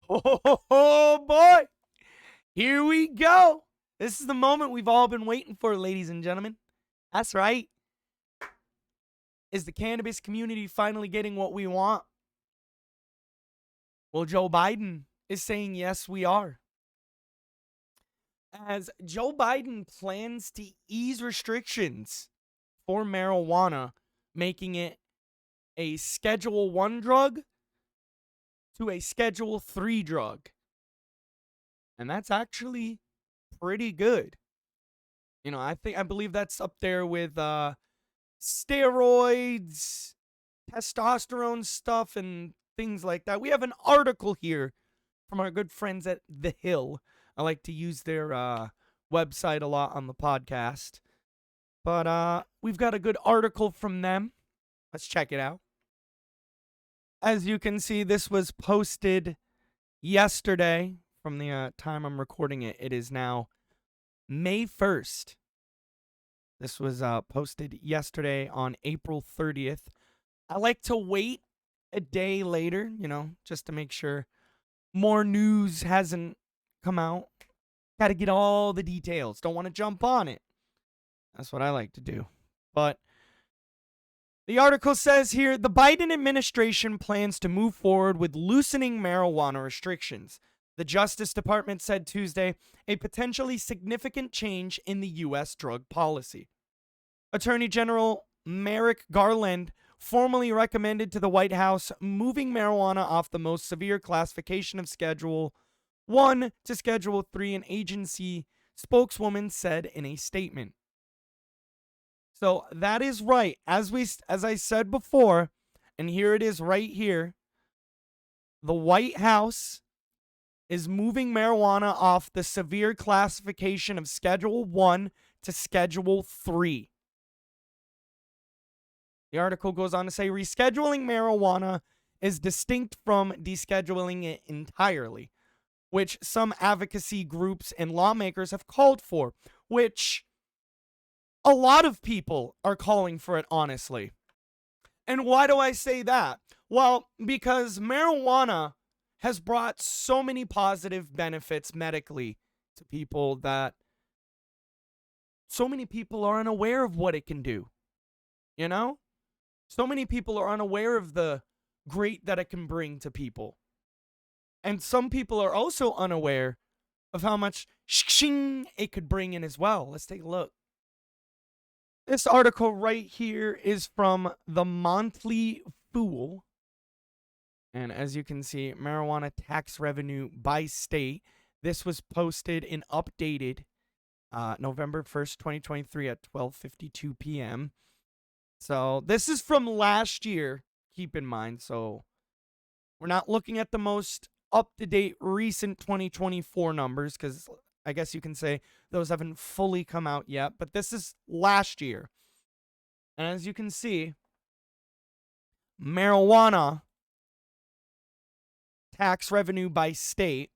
Oh boy, here we go. This is the moment we've all been waiting for, ladies and gentlemen. That's right. Is the cannabis community finally getting what we want? Well, Joe Biden is saying yes, we are. As Joe Biden plans to ease restrictions for marijuana, making it a Schedule 1 drug to a Schedule 3 drug. And that's actually pretty good. I believe that's up there with steroids, testosterone stuff, and things like that. We have an article here from our good friends at The Hill. I like to use their website a lot on the podcast. But we've got a good article from them. Let's check it out. As you can see, this was posted yesterday. From the time I'm recording it, it is now May 1st. This was posted yesterday on April 30th. I like to wait a day later, just to make sure more news hasn't come out. Got to get all the details. Don't want to jump on it. That's what I like to do. But the article says here, the Biden administration plans to move forward with loosening marijuana restrictions. The Justice Department said Tuesday, a potentially significant change in the U.S. drug policy. Attorney General Merrick Garland formally recommended to the White House moving marijuana off the most severe classification of Schedule 1 to Schedule 3, an agency spokeswoman said in a statement. So that is right. As I said before, and here it is right here, the White House is moving marijuana off the severe classification of Schedule 1 to Schedule 3. The article goes on to say rescheduling marijuana is distinct from descheduling it entirely, which some advocacy groups and lawmakers have called for, which a lot of people are calling for it, honestly. And why do I say that? Well, because marijuana has brought so many positive benefits medically to people that so many people are unaware of what it can do. So many people are unaware of the great that it can bring to people. And some people are also unaware of how much shing it could bring in as well. Let's take a look. This article right here is from the Monthly Fool. And as you can see, marijuana tax revenue by state. This was posted and updated November 1st, 2023 at 12:52 p.m. So this is from last year, keep in mind. So we're not looking at the most up-to-date recent 2024 numbers because I guess you can say those haven't fully come out yet. But this is last year. And as you can see, marijuana tax revenue by state,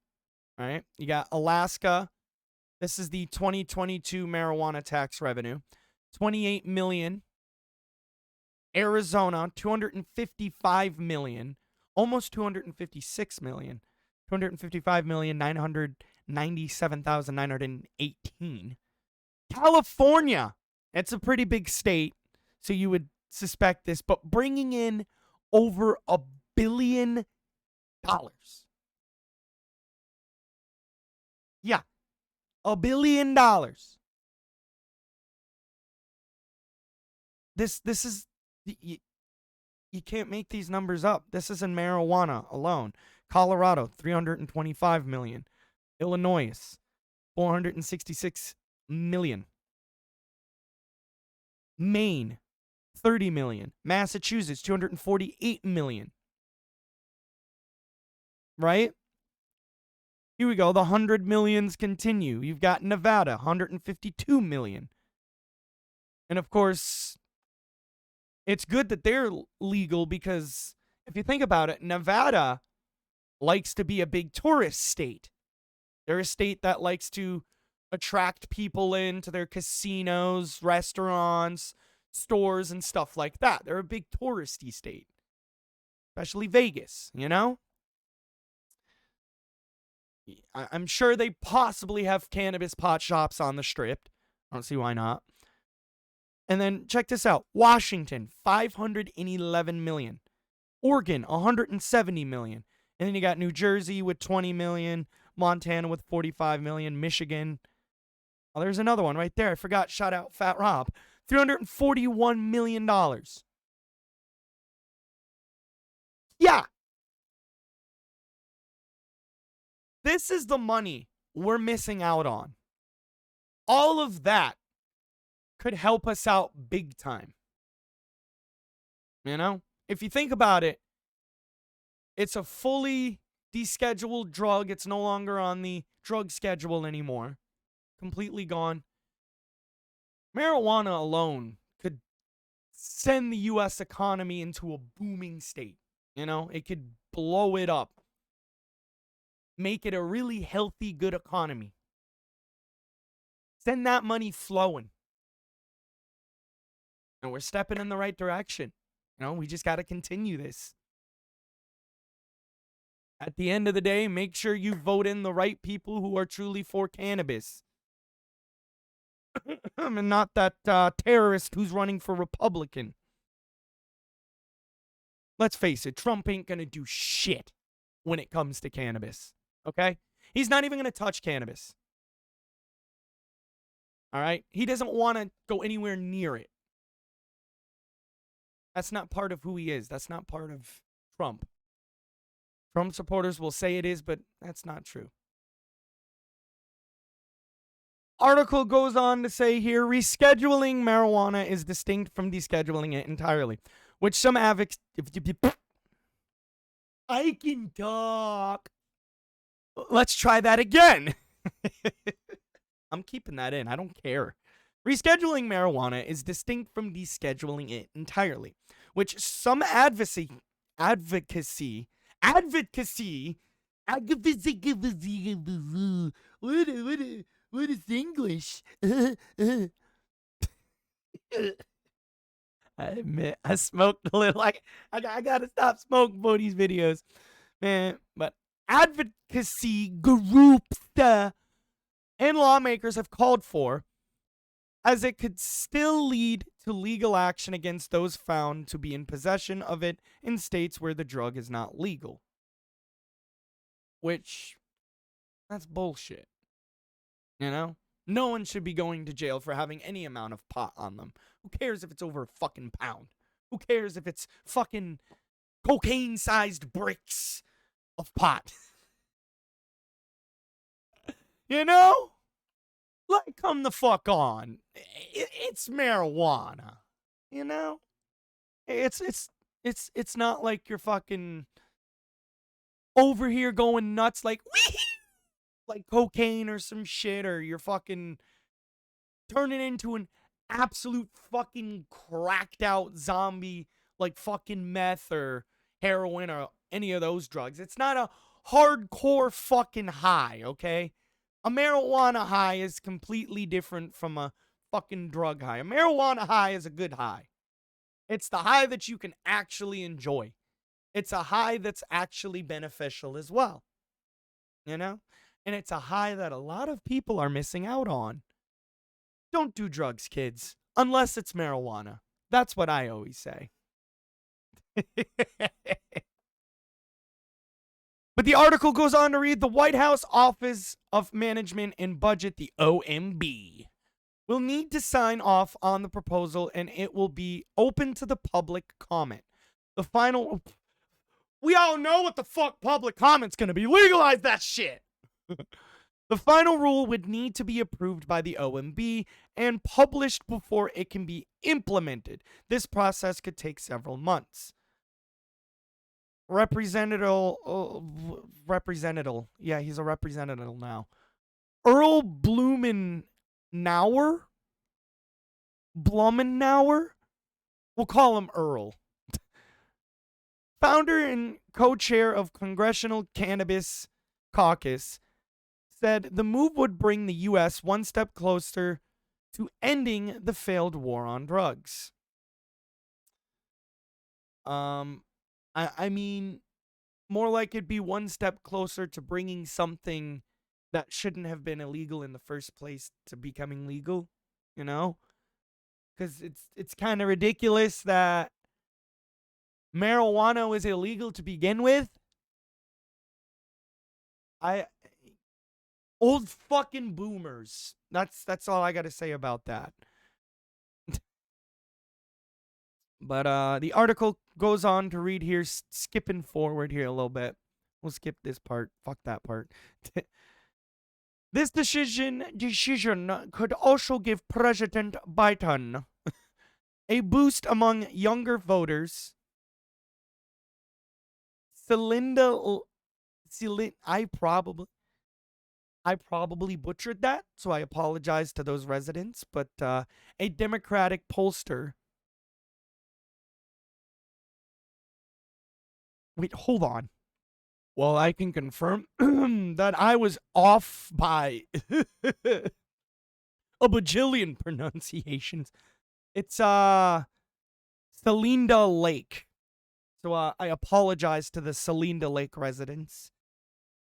right? You got Alaska. This is the 2022 marijuana tax revenue, 28 million. Arizona, 255 million, almost 256 million, 255,997,918. California, it's a pretty big state, so you would suspect this, but bringing in over $1 billion. Yeah, $1 billion. This is you can't make these numbers up. This is in marijuana alone. Colorado, 325 million. Illinois, 466 million. Maine, 30 million. Massachusetts, 248 million. Right? Here we go. The 100 millions continue. You've got Nevada, 152 million. And of course, it's good that they're legal because if you think about it, Nevada likes to be a big tourist state. They're a state that likes to attract people into their casinos, restaurants, stores, and stuff like that. They're a big touristy state, especially Vegas, I'm sure they possibly have cannabis pot shops on the strip. I don't see why not. And then check this out. Washington, 511 million. Oregon, 170 million. And then you got New Jersey with 20 million, Montana with 45 million, Michigan. Oh, there's another one right there. I forgot. Shout out Fat Rob. $341 million. Yeah. This is the money we're missing out on. All of that could help us out big time. You know? If you think about it, it's a fully descheduled drug. It's no longer on the drug schedule anymore. Completely gone. Marijuana alone could send the U.S. economy into a booming state. You know, it could blow it up. Make it a really healthy, good economy. Send that money flowing. And we're stepping in the right direction. You know, we just got to continue this. At the end of the day, make sure you vote in the right people who are truly for cannabis. And not that terrorist who's running for Republican. Let's face it, Trump ain't going to do shit when it comes to cannabis. Okay? He's not even going to touch cannabis. All right? He doesn't want to go anywhere near it. That's not part of who he is. That's not part of Trump. Trump supporters will say it is, but that's not true. Article goes on to say here, rescheduling marijuana is distinct from descheduling it entirely, which some advocates... I can talk. Let's try that again. I'm keeping that in. I don't care. Rescheduling marijuana is distinct from descheduling it entirely, which some advocacy, what is English? I admit, I smoked a little. I gotta stop smoking for these videos, man. But advocacy groups and lawmakers have called for, as it could still lead to legal action against those found to be in possession of it in states where the drug is not legal. Which, that's bullshit. You know? No one should be going to jail for having any amount of pot on them. Who cares if it's over a fucking pound? Who cares if it's fucking cocaine-sized bricks of pot? You know? Like, come the fuck on. It's marijuana. You know? It's not like you're fucking over here going nuts like, wee! Like cocaine or some shit, or you're fucking turning into an absolute fucking cracked out zombie like fucking meth or heroin or any of those drugs. It's not a hardcore fucking high, okay? A marijuana high is completely different from a fucking drug high. A marijuana high is a good high. It's the high that you can actually enjoy. It's a high that's actually beneficial as well. You know? And it's a high that a lot of people are missing out on. Don't do drugs, kids, unless it's marijuana. That's what I always say. But the article goes on to read, the White House Office of Management and Budget, the OMB, will need to sign off on the proposal, and it will be open to the public comment. The final... We all know what the fuck public comment's gonna be. Legalize that shit! The final rule would need to be approved by the OMB and published before it can be implemented. This process could take several months. Representative, yeah, he's a representative now. Earl Blumenauer? We'll call him Earl. Founder and co-chair of Congressional Cannabis Caucus, said the move would bring the U.S. one step closer to ending the failed war on drugs. I mean, more like it'd be one step closer to bringing something that shouldn't have been illegal in the first place to becoming legal, you know? Because it's kind of ridiculous that marijuana was illegal to begin with. I Old fucking boomers. That's all I got to say about that. But the article goes on to read here, skipping forward here a little bit. We'll skip this part. Fuck that part. This decision could also give President Biden a boost among younger voters. I probably butchered that, so I apologize to those residents, but a Democratic pollster. Wait, hold on. Well, I can confirm that I was off by a bajillion pronunciations. It's Salinda Lake. So I apologize to the Salinda Lake residents.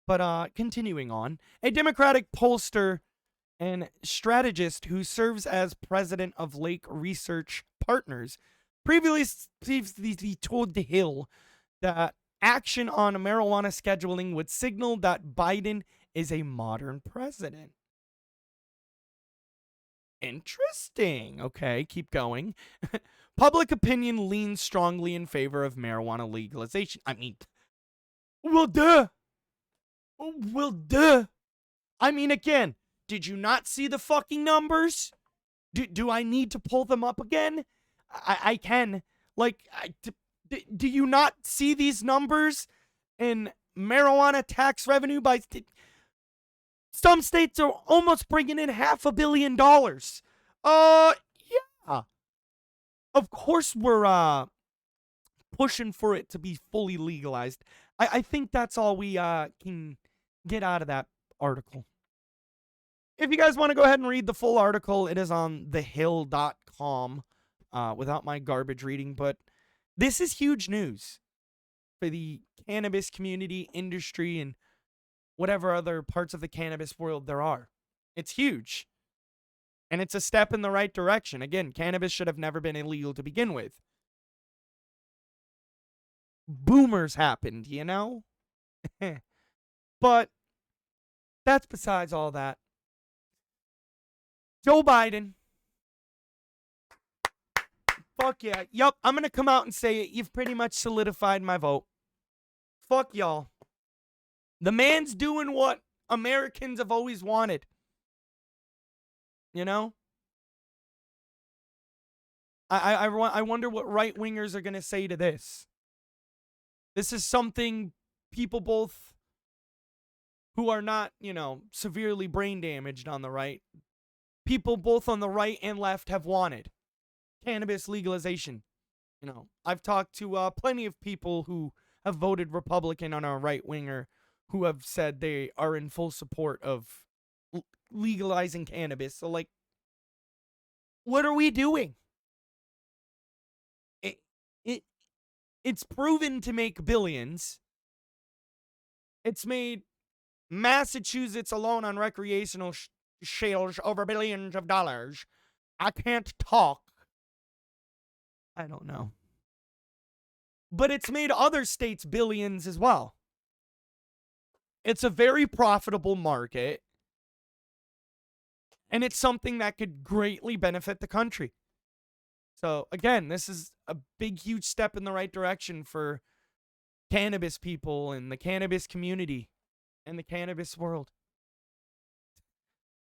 But continuing on, a Democratic pollster and strategist who serves as president of Lake Research Partners previously told The Hill that action on marijuana scheduling would signal that Biden is a modern president. Interesting. Okay, keep going. Public opinion leans strongly in favor of marijuana legalization. I mean, well, duh. Well, duh. I mean, again, did you not see the fucking numbers? Do I need to pull them up again? I can. Like, do you not see these numbers in marijuana tax revenue by some states are almost bringing in $500 million. Yeah. Of course we're pushing for it to be fully legalized. I think that's all we can get out of that article. If you guys want to go ahead and read the full article, it is on thehill.com without my garbage reading. But this is huge news for the cannabis community, industry, and whatever other parts of the cannabis world there are. It's huge. And it's a step in the right direction. Again, cannabis should have never been illegal to begin with. Boomers happened, you know? But that's besides all that. Joe Biden. Fuck yeah. Yup, I'm going to come out and say it. You've pretty much solidified my vote. Fuck y'all. The man's doing what Americans have always wanted. You know? I wonder what right-wingers are going to say to this. This is something people both who are not, you know, severely brain damaged on the right, people both on the right and left have wanted. Cannabis legalization. You know, I've talked to plenty of people who have voted Republican on our right-winger who have said they are in full support of legalizing cannabis. So, like, what are we doing? It's proven to make billions. It's made Massachusetts alone on recreational sales over billions of dollars. I can't talk. I don't know. But it's made other states billions as well. It's a very profitable market. And it's something that could greatly benefit the country. So, again, this is a big, huge step in the right direction for cannabis people and the cannabis community and the cannabis world.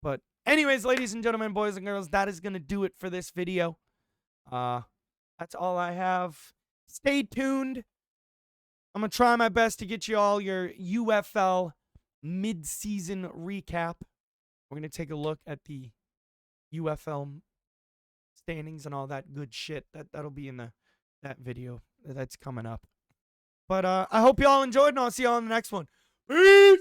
But anyways, ladies and gentlemen, boys and girls, that is going to do it for this video. That's all I have. Stay tuned. I'm going to try my best to get you all your UFL mid-season recap. We're going to take a look at the UFL standings and all that good shit. That'll be in that video that's coming up. But I hope you all enjoyed, and I'll see you all in the next one. Peace!